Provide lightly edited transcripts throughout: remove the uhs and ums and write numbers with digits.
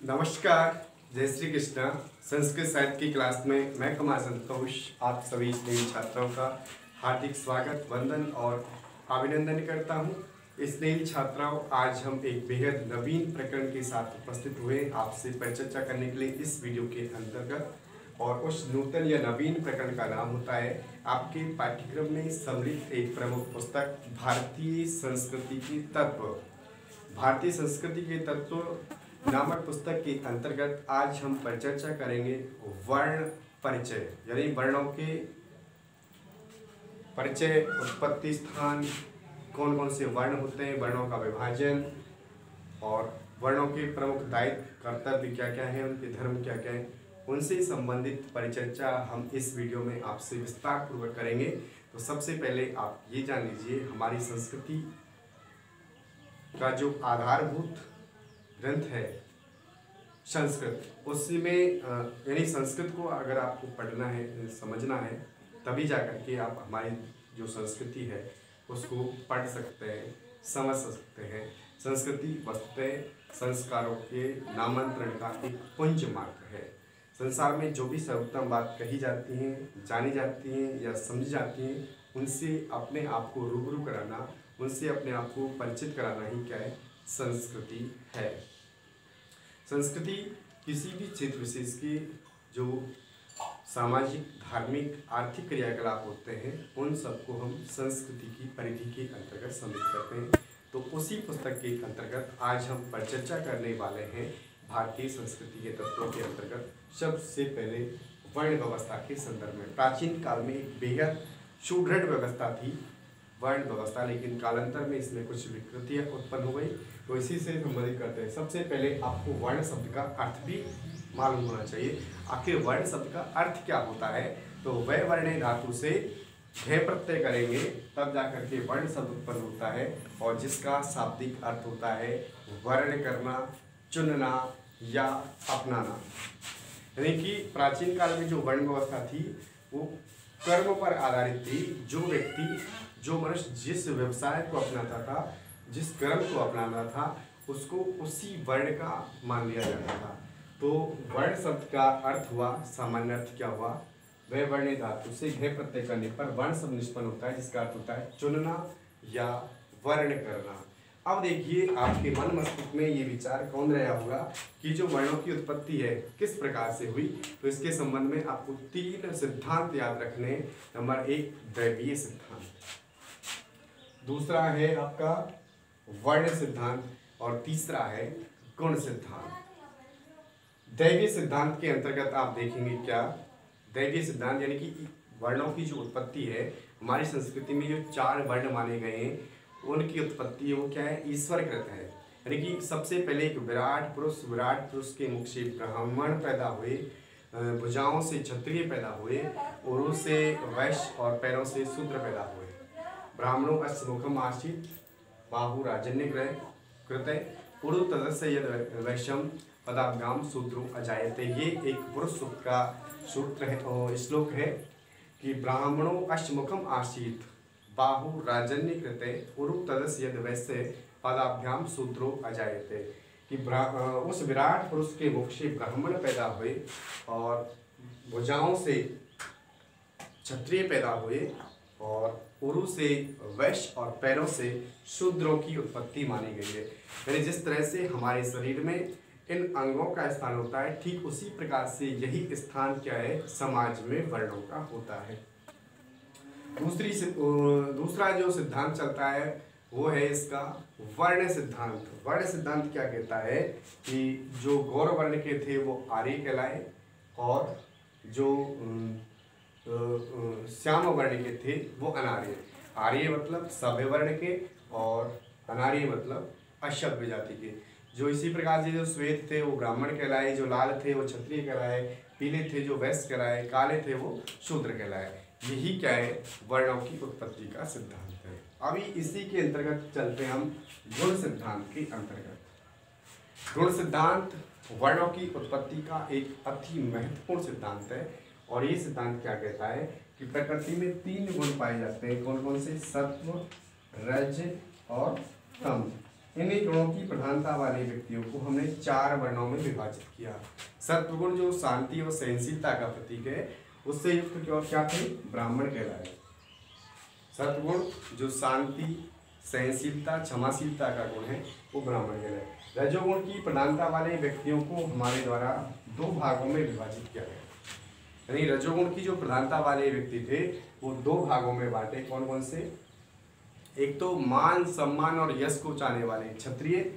नमस्कार, जय श्री कृष्णा। संस्कृत साहित्य की क्लास में मैं कुमार संतोष आप सभी स्नेही छात्रों का हार्दिक स्वागत, वंदन और अभिनंदन करता हूँ। स्नेही छात्राओं, आज हम एक बेहद नवीन प्रकरण के साथ उपस्थित हुए आपसे परिचर्चा करने के लिए इस वीडियो के अंतर्गत। और उस नूतन या नवीन प्रकरण का नाम होता है आपके पाठ्यक्रम में सम्मिलित एक प्रमुख पुस्तक भारतीय संस्कृति के तत्व। भारतीय संस्कृति के तत्व नामक पुस्तक के अंतर्गत आज हम परिचर्चा करेंगे वर्ण परिचय, यानी वर्णों के परिचय, उत्पत्ति स्थान, कौन कौन से वर्ण होते हैं, वर्णों का विभाजन और वर्णों के प्रमुख दायित्व कर्तव्य क्या क्या है, उनके धर्म क्या क्या है, उनसे संबंधित परिचर्चा हम इस वीडियो में आपसे विस्तार पूर्वक करेंगे। तो सबसे पहले आप ये जान लीजिए, हमारी संस्कृति का जो आधारभूत ग्रंथ है संस्कृत, उसमें यानी संस्कृत को अगर आपको पढ़ना है, समझना है, तभी जाकर के आप हमारी जो संस्कृति है उसको पढ़ सकते हैं, समझ सकते हैं। संस्कृति वस्तुतः संस्कारों के नामांतरण का एक पुंज मात्र है। संसार में जो भी सर्वोत्तम बात कही जाती हैं, जानी जाती हैं या समझी जाती हैं, उनसे अपने आप को रूबरू कराना, उनसे अपने आप को परिचित कराना ही क्या है, संस्कृति है। संस्कृति किसी भी क्षेत्र विशेष के जो सामाजिक, धार्मिक, आर्थिक क्रियाकलाप होते हैं, उन सबको हम संस्कृति की परिधि के अंतर्गत सम्मिलित करते हैं। तो उसी पुस्तक के अंतर्गत आज हम परिचर्चा करने वाले हैं भारतीय संस्कृति के तत्वों के अंतर्गत। सबसे पहले वर्ण व्यवस्था के संदर्भ में, प्राचीन काल में एक बेहद सुदृढ़ व्यवस्था थी वर्ण व्यवस्था, लेकिन कालांतर में इसमें कुछ विकृतियाँ उत्पन्न हो गई। तो इसी से संबंधित करते हैं। सबसे पहले आपको वर्ण शब्द का अर्थ भी मालूम होना चाहिए। आखिर वर्ण शब्द का अर्थ क्या होता है? तो वह वर्ण धातु से घय प्रत्यय करेंगे तब जाकर के वर्ण शब्द उत्पन्न होता है, और जिसका शाब्दिक अर्थ होता है वर्ण करना, चुनना या अपनाना। यानी कि प्राचीन काल में जो वर्ण व्यवस्था थी वो कर्म पर आधारित थी। जो मनुष्य जिस व्यवसाय को अपनाता था, जिस कर्म को अपनाना था, उसको उसी वर्ण का मान लिया जाता था। तो वर्ण शब्द का अर्थ हुआ, सामान्य अर्थ क्या हुआ, वह वर्ण धातु से घय प्रत्यय करने पर वर्ण शब्द निष्पन्न होता है, जिसका अर्थ होता है चुनना या वर्ण करना। अब देखिए, आपके मन मस्तिष्क में ये विचार कौन रहा होगा कि जो वर्णों की उत्पत्ति है किस प्रकार से हुई। तो इसके संबंध में आपको 3 सिद्धांत याद रखने। नंबर 1 दैवीय सिद्धांत, दूसरा है आपका वर्ण सिद्धांत और तीसरा है गुण सिद्धांत। दैवीय सिद्धांत के अंतर्गत आप देखेंगे क्या, दैवीय सिद्धांत यानी कि वर्णों की जो उत्पत्ति है, हमारी संस्कृति में जो 4 वर्ण माने गए हैं उनकी उत्पत्ति वो क्या है, ईश्वरकृत है। यानी कि सबसे पहले एक विराट पुरुष के मुख से ब्राह्मण पैदा हुए, भुजाओं से क्षत्रिय पैदा हुए, उरु से वैश्य और पैरों से शूद्र पैदा हुए। ब्राह्मणों का मुखम आसीत, बाहु राजन्य कृतय, उरु तदस्य यद वैश्यम पदाभ्याम शूद्रो अजायते। ये एक पुरुष सूक्त का सूत्र है और श्लोक है कि ब्राह्मणों अश्मुखम आसीत, बाहु राजन्य कृतय, उरु तदस्य यद वैश्य पदाभ्याम शूद्रो अजायते। कि उस विराट पुरुष के मुख से ब्राह्मण पैदा हुए और भुजाओं से क्षत्रिय पैदा हुए और उरु से वैश्य और पैरों से शूद्रों की उत्पत्ति मानी गई है। यानी जिस तरह से हमारे शरीर में इन अंगों का स्थान होता है, ठीक उसी प्रकार से यही स्थान क्या है, समाज में वर्णों का होता है। दूसरा जो सिद्धांत चलता है वो है इसका वर्ण सिद्धांत। वर्ण सिद्धांत क्या कहता है कि जो गौर वर्ण के थे वो आर्य कहलाए, और जो श्याम वर्ण के थे वो अनार्य। आर्य मतलब सभ्य वर्ण के और अनार्य मतलब अशभ्य जाति के। जो इसी प्रकार से जो श्वेत थे वो ब्राह्मण कहलाए, जो लाल थे वो क्षत्रिय कहलाए, पीले थे जो वैश्य कहलाए, काले थे वो शूद्र कहलाए। यही क्या है, वर्णों की उत्पत्ति का सिद्धांत है। अभी इसी के अंतर्गत चलते हम गुण सिद्धांत के अंतर्गत। गुण सिद्धांत वर्णों की उत्पत्ति का एक अति महत्वपूर्ण सिद्धांत है। और ये सिद्धांत क्या कहता है कि प्रकृति में 3 गुण पाए जाते हैं। कौन कौन से? सत्व, रज और तम। इन्हीं गुणों की प्रधानता वाले व्यक्तियों को हमने 4 वर्णों में विभाजित किया। सत्वगुण जो शांति और सहनशीलता का प्रतीक है, उससे युक्त क्या थे? ब्राह्मण कहलाए। सत्वगुण जो शांति, सहनशीलता, क्षमाशीलता का गुण है, वो ब्राह्मण कहलाए। रजोगुण की प्रधानता वाले व्यक्तियों को हमारे द्वारा 2 भागों में विभाजित किया गया। यानी रजोगुण की जो प्रधानता वाले व्यक्ति थे वो 2 भागों में बांटे। कौन कौन से? एक तो मान सम्मान और यश को चाहने वाले क्षत्रिय,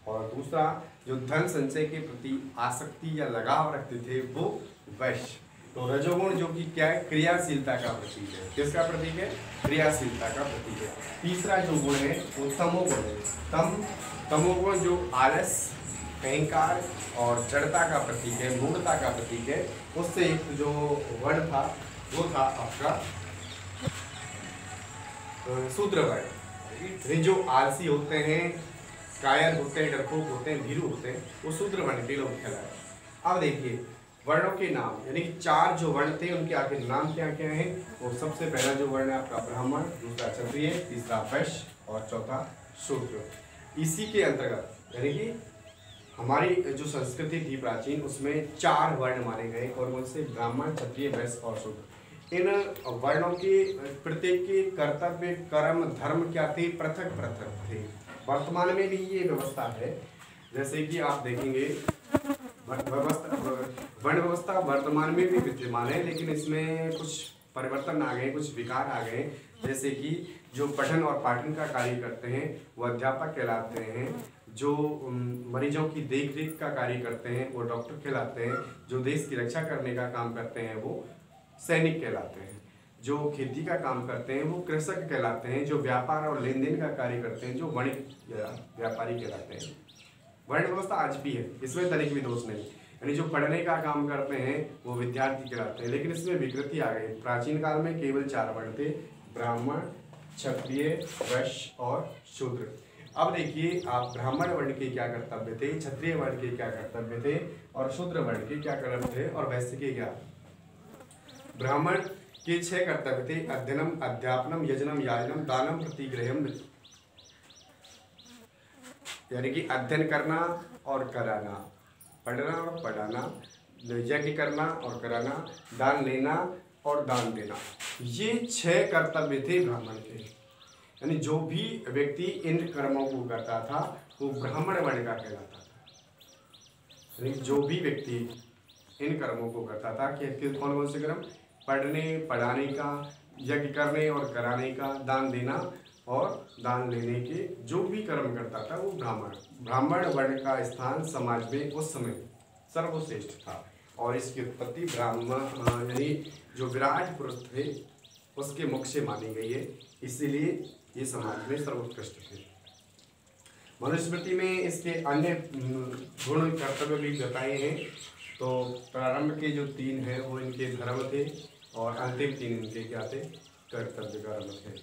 और दूसरा जो धन संचय के प्रति आसक्ति या लगाव रखते थे वो वैश्य। तो रजोगुण जो कि क्या है? क्रियाशीलता का प्रतीक है। किसका प्रतीक है? क्रियाशीलता का प्रतीक है। तीसरा जो गुण है वो तमोगुण है। तमोगुण जो आलस, अहंकार और जड़ता का प्रतीक है, मूढ़ता का प्रतीक है। उससे युक्त जो वर्ण था वो था आपका शूद्र वर्ण। जो आलसी होते हैं, कायर होते हैं, डरपोक होते हैं, भीरू होते हैं, वो शूद्र वर्ण के लोग कहलाए। अब देखिए वर्णों के नाम, यानी कि 4 जो वर्ण थे उनके आगे नाम क्या क्या हैं? वो सबसे पहला जो वर्ण है आपका ब्राह्मण, दूसरा क्षत्रिय, तीसरा वैश्य और चौथा शूद्र। इसी के अंतर्गत यानी कि हमारी जो संस्कृति थी प्राचीन, उसमें 4 वर्ण माने गए। और उनसे ब्राह्मण, क्षत्रिय, वैश्य और शूद्र। इन वर्णों के प्रत्येक के कर्तव्य, कर्म, धर्म क्या थे? पृथक पृथक थे। वर्तमान में भी ये व्यवस्था है। जैसे कि आप देखेंगे वर्ण व्यवस्था वर्तमान में भी विद्यमान है, लेकिन इसमें कुछ परिवर्तन आ गए, कुछ विकार आ गए। जैसे कि जो पठन और पाठन का कार्य करते हैं वो अध्यापक कहलाते हैं। जो मरीजों की देखरेख का कार्य करते हैं वो डॉक्टर कहलाते हैं। जो देश की रक्षा करने का काम करते हैं वो सैनिक कहलाते हैं। जो खेती का काम करते हैं वो कृषक कहलाते हैं। जो व्यापार और लेन देन का कार्य करते हैं जो वणिक व्यापारी कहलाते हैं। वर्ण व्यवस्था आज भी है, इसमें तनिक भी दोष नहीं। यानी जो पढ़ने का काम करते हैं वो विद्यार्थी कहलाते हैं, लेकिन इसमें विकृति आ गई। प्राचीन काल में केवल 4 वर्ण थे, ब्राह्मण, क्षत्रिय, वैश्य और शूद्र। अब देखिए आप ब्राह्मण वर्ण के क्या कर्तव्य थे, क्षत्रिय वर्ण के क्या कर्तव्य थे और शूद्र वर्ण के क्या कर्तव्य थे और वैश्य के क्या। ब्राह्मण के 6 कर्तव्य थे: अध्ययनम, अध्यापनम, यजनम, याजनम, दानम, प्रतिग्रहम। यानी कि अध्ययन करना और कराना, पढ़ना और पढ़ाना, यज्ञ करना और कराना, दान लेना और दान देना, ये 6 कर्तव्य थे ब्राह्मण के। यानी जो भी व्यक्ति इन कर्मों को करता था वो ब्राह्मण वर्ण का कहलाता था। यानी जो भी व्यक्ति इन कर्मों को करता था कि कौन कौन से कर्म? पढ़ने, पढ़ाने का, यज्ञ करने और कराने का, दान देना और दान लेने के जो भी कर्म करता था वो ब्राह्मण वर्ण का स्थान समाज में उस समय सर्वश्रेष्ठ था। और इसकी उत्पत्ति ब्राह्मण यानी जो विराट पुरुष थे उसके मुख से मानी गई है, इसीलिए ये समाज में सर्वोत्कृष्ट थे। मनुस्मृति में इसके अन्य गुण कर्तव्य भी बताए हैं। तो प्रारंभ के जो 3 हैं वो इनके धर्म थे और अंतिम 3 इनके क्या थे? कर्तव्य कर्म थे।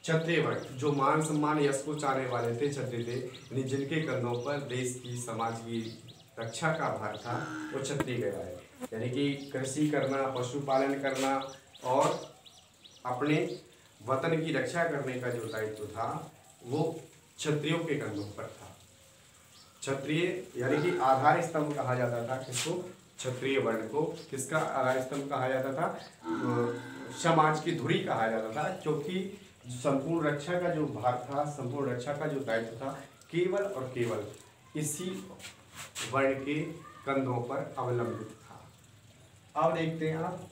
क्षत्रिय वर्ण जो मान सम्मान यश को चाहने वाले थे, क्षत्रिय थे, यानी जिनके कंधों पर देश की, समाज की रक्षा का भार था, वो क्षत्रिय कहलाए। यानी कि कृषि करना, पशुपालन करना और अपने वतन की रक्षा करने का जो दायित्व था वो क्षत्रियों के कंधों पर था। क्षत्रिय यानी कि आधार स्तंभ कहा जाता था किसको? क्षत्रिय वर्ण को। किसका आधार स्तंभ कहा जाता था? समाज की धुरी कहा जाता था, क्योंकि संपूर्ण रक्षा का जो भार था, संपूर्ण रक्षा का जो दायित्व था, केवल और केवल इसी वर्ण के कंधों पर अवलंबित था। अब देखते हैं आप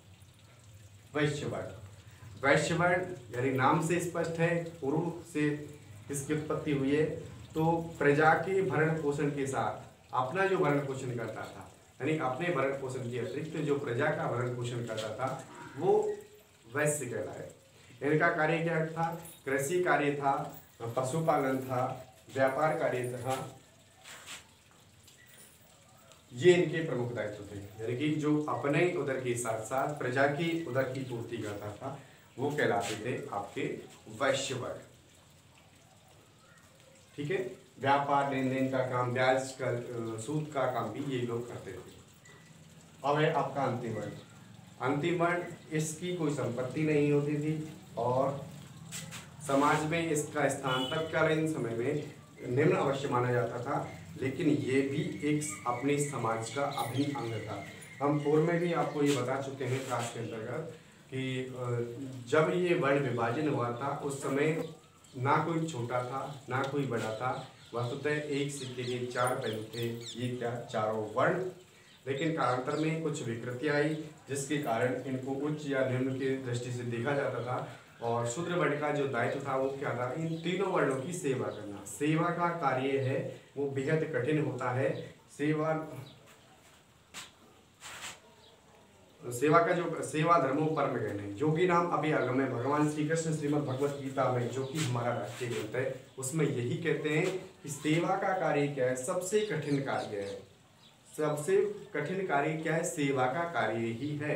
वैश्य वर्ण। वैश्य वर्ण यानी नाम से स्पष्ट है, पूर्व से इसकी उत्पत्ति हुई है। तो प्रजा के भरण पोषण के साथ अपना जो भरण पोषण करता था, यानी अपने भरण पोषण के अतिरिक्त जो प्रजा का भरण पोषण करता था वो वैश्य कहलाए। इनका कार्य क्या था? कृषि कार्य था, पशुपालन था, व्यापार कार्य था, ये इनके प्रमुख दायित्व थे। यानी कि जो अपने उदर के साथ साथ प्रजा की उदर की पूर्ति करता था वो कहलाते थे आपके वैश्य वर्ण। ठीक है, व्यापार लेन देन का काम, ब्याज का, सूद का काम भी ये लोग करते थे। अब है आपका अंतिम वर्ण। अंतिम वर्ण, इसकी कोई संपत्ति नहीं होती थी और समाज में इसका स्थान तत्कालीन समय में निम्न अवश्य माना जाता था, लेकिन ये भी एक अपने समाज का अभिन्न अंग था। हम पूर्व में भी आपको ये बता चुके हैं क्लास के अंतर्गत कि जब ये वर्ण विभाजन हुआ था उस समय ना कोई छोटा था ना कोई बड़ा था, वस्तुतः एक सिक्के के 4 पहलू थे, ये क्या चारों वर्ण। लेकिन कालांतर में कुछ विकृति आई जिसके कारण इनको उच्च या निम्न की दृष्टि से देखा जाता था, और शूद्र वर्ण का जो दायित्व था वो क्या था, इन तीनों वर्णों की सेवा करना। सेवा का कार्य है वो बेहद कठिन होता है। सेवा का जो सेवा धर्मों परम गहन है। योगी नाम अभी आगम है, भगवान श्री कृष्ण श्रीमद् भगवत गीता में, जो कि हमारा राष्ट्रीय ग्रंथ है, उसमें यही कहते हैं कि सेवा का कार्य क्या है, सबसे कठिन कार्य है। सबसे कठिन कार्य क्या है, सेवा का कार्य ही है।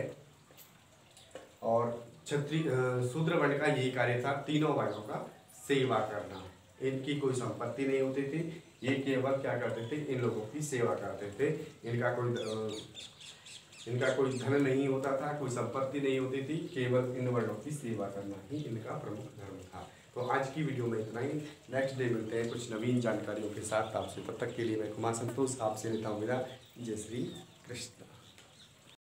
और क्षत्रिय शूद्र वर्ण का यही कार्य था, तीनों वर्णों का सेवा करना। इनकी कोई संपत्ति नहीं होती थी, ये केवल क्या करते थे, इन लोगों की सेवा करते थे। इनका कोई धन नहीं होता था, कोई संपत्ति नहीं होती थी, केवल इन वर्णों की सेवा करना ही इनका प्रमुख धर्म था। तो आज की वीडियो में इतना ही। नेक्स्ट डे मिलते हैं कुछ नवीन जानकारियों के साथ आपसे। तब तक के लिए मैं कुमार संतोष आपसे लेता हूँ विदा। जय श्री कृष्ण।